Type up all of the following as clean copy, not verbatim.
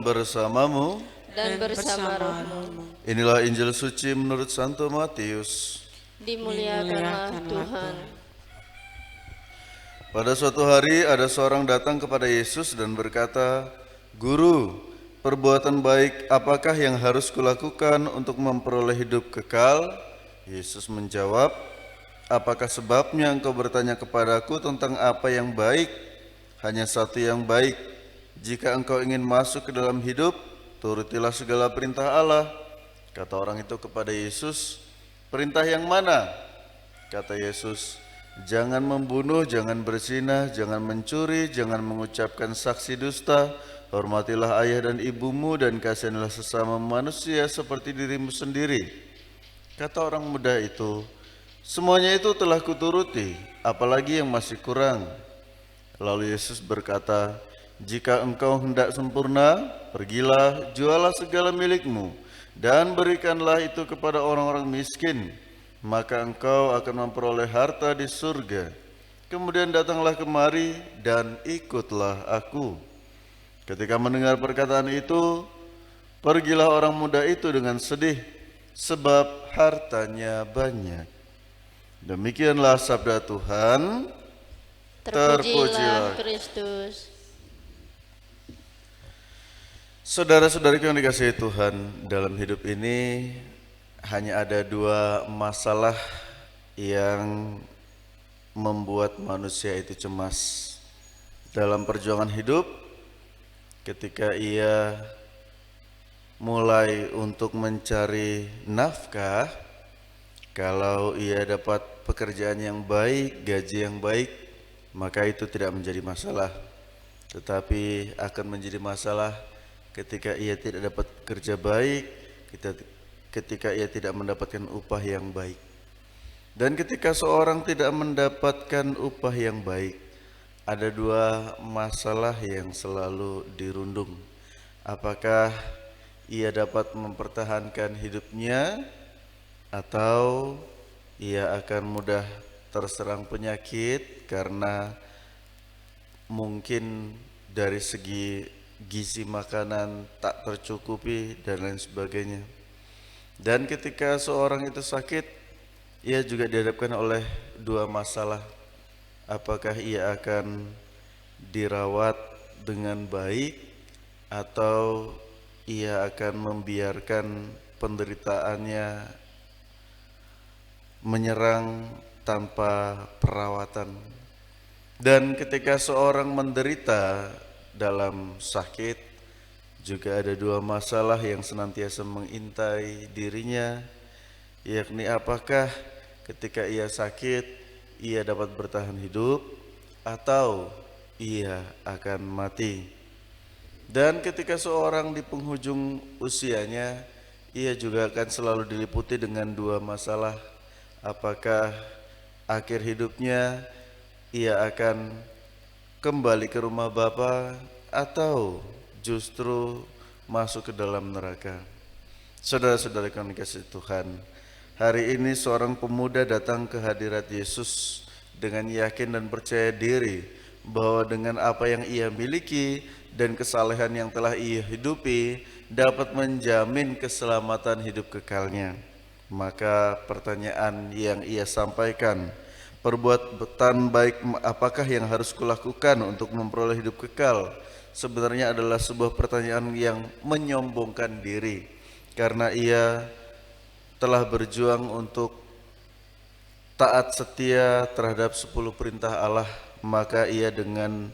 bersamamu dan bersama rohmu. Inilah Injil suci menurut Santo Matius. Dimuliakanlah Tuhan. Pada suatu hari ada seorang datang kepada Yesus dan berkata, "Guru, perbuatan baik apakah yang harus kulakukan untuk memperoleh hidup kekal?" Yesus menjawab, "Apakah sebabnya engkau bertanya kepadaku tentang apa yang baik? Hanya satu yang baik. Jika engkau ingin masuk ke dalam hidup, turutilah segala perintah Allah." Kata orang itu kepada Yesus, "Perintah yang mana?" Kata Yesus, "Jangan membunuh, jangan berzina, jangan mencuri, jangan mengucapkan saksi dusta, hormatilah ayah dan ibumu, dan kasihilah sesama manusia seperti dirimu sendiri." Kata orang muda itu, "Semuanya itu telah kuturuti, apalagi yang masih kurang?" Lalu Yesus berkata, "Jika engkau hendak sempurna, pergilah, jualah segala milikmu, dan berikanlah itu kepada orang-orang miskin, maka engkau akan memperoleh harta di surga. Kemudian datanglah kemari dan ikutlah aku." Ketika mendengar perkataan itu, pergilah orang muda itu dengan sedih, sebab hartanya banyak. Demikianlah sabda Tuhan. Terpujilah Kristus. Saudara-saudariku yang dikasihi Tuhan, dalam hidup ini hanya ada dua masalah yang membuat manusia itu cemas. Dalam perjuangan hidup, ketika ia mulai untuk mencari nafkah, kalau ia dapat pekerjaan yang baik, gaji yang baik, maka itu tidak menjadi masalah. Tetapi akan menjadi masalah ketika ia tidak dapat kerja baik, ketika ia tidak mendapatkan upah yang baik. Dan ketika seorang tidak mendapatkan upah yang baik, ada dua masalah yang selalu dirundung. Apakah ia dapat mempertahankan hidupnya, atau ia akan mudah terserang penyakit karena mungkin dari segi gizi makanan tak tercukupi dan lain sebagainya. Dan ketika seorang itu sakit, ia juga dihadapkan oleh dua masalah. Apakah ia akan dirawat dengan baik, atau ia akan membiarkan penderitaannya menyerang tanpa perawatan. Dan ketika seorang menderita dalam sakit, juga ada dua masalah yang senantiasa mengintai dirinya, yakni apakah ketika ia sakit, ia dapat bertahan hidup, atau ia akan mati. Dan ketika seorang di penghujung usianya, ia juga akan selalu diliputi dengan dua masalah. Apakah akhir hidupnya ia akan kembali ke rumah Bapa, atau justru masuk ke dalam neraka. Saudara-saudara yang dikasihi Tuhan, hari ini seorang pemuda datang ke hadirat Yesus dengan yakin dan percaya diri bahwa dengan apa yang ia miliki dan kesalehan yang telah ia hidupi dapat menjamin keselamatan hidup kekalnya. Maka pertanyaan yang ia sampaikan, "Perbuatan baik apakah yang harus kulakukan untuk memperoleh hidup kekal?" sebenarnya adalah sebuah pertanyaan yang menyombongkan diri, karena ia telah berjuang untuk taat setia terhadap 10 perintah Allah, maka ia dengan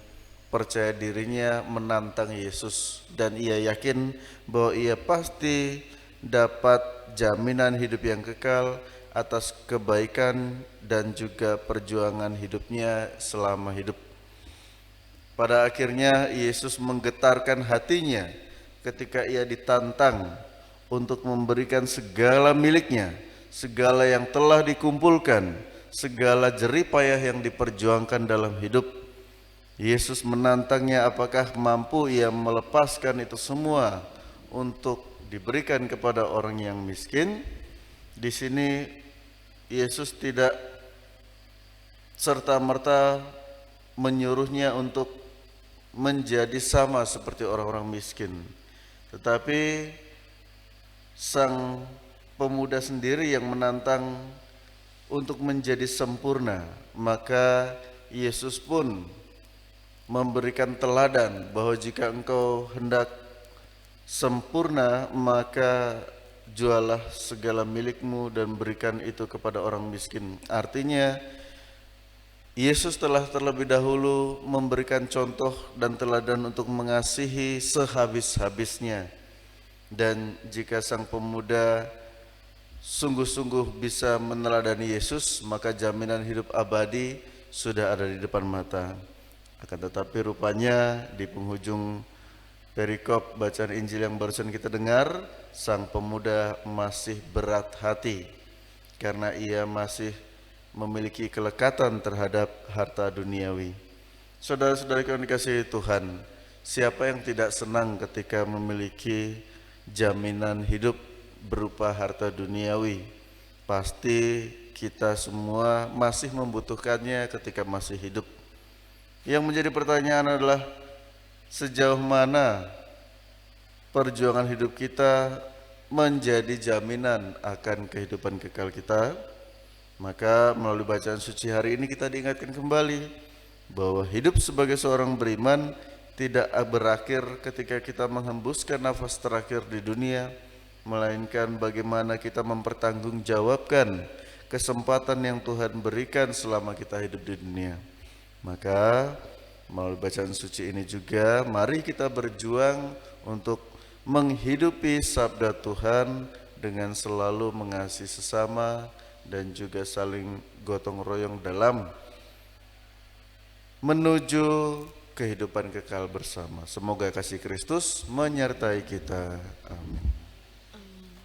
percaya dirinya menantang Yesus, dan ia yakin bahwa ia pasti dapat jaminan hidup yang kekal atas kebaikan dan juga perjuangan hidupnya selama hidup. Pada akhirnya Yesus menggetarkan hatinya ketika ia ditantang untuk memberikan segala miliknya, segala yang telah dikumpulkan, segala jerih payah yang diperjuangkan dalam hidup. Yesus menantangnya apakah mampu ia melepaskan itu semua untuk diberikan kepada orang yang miskin. Di sini Yesus tidak serta-merta menyuruhnya untuk menjadi sama seperti orang-orang miskin. tetapi sang pemuda sendiri yang menantang untuk menjadi sempurna. Maka Yesus pun memberikan teladan bahwa jika engkau hendak sempurna, maka jualah segala milikmu dan berikan itu kepada orang miskin. Artinya Yesus telah terlebih dahulu memberikan contoh dan teladan untuk mengasihi sehabis-habisnya. Dan jika sang pemuda sungguh-sungguh bisa meneladani Yesus, maka jaminan hidup abadi sudah ada di depan mata. Akan tetapi rupanya di penghujung perikop bacaan Injil yang barusan kita dengar, sang pemuda masih berat hati karena ia masih memiliki kelekatan terhadap harta duniawi. Saudara-saudara yang dikasihi Tuhan, siapa yang tidak senang ketika memiliki jaminan hidup berupa harta duniawi? Pasti kita semua masih membutuhkannya ketika masih hidup. Yang menjadi pertanyaan adalah sejauh mana perjuangan hidup kita menjadi jaminan akan kehidupan kekal kita. Maka melalui bacaan suci hari ini kita diingatkan kembali bahwa hidup sebagai seorang beriman tidak berakhir ketika kita menghembuskan nafas terakhir di dunia, melainkan bagaimana kita mempertanggungjawabkan kesempatan yang Tuhan berikan selama kita hidup di dunia. Maka melalui bacaan suci ini juga mari kita berjuang untuk menghidupi sabda Tuhan dengan selalu mengasihi sesama dan juga saling gotong royong dalam menuju kehidupan kekal bersama. Semoga kasih Kristus menyertai kita. Amin.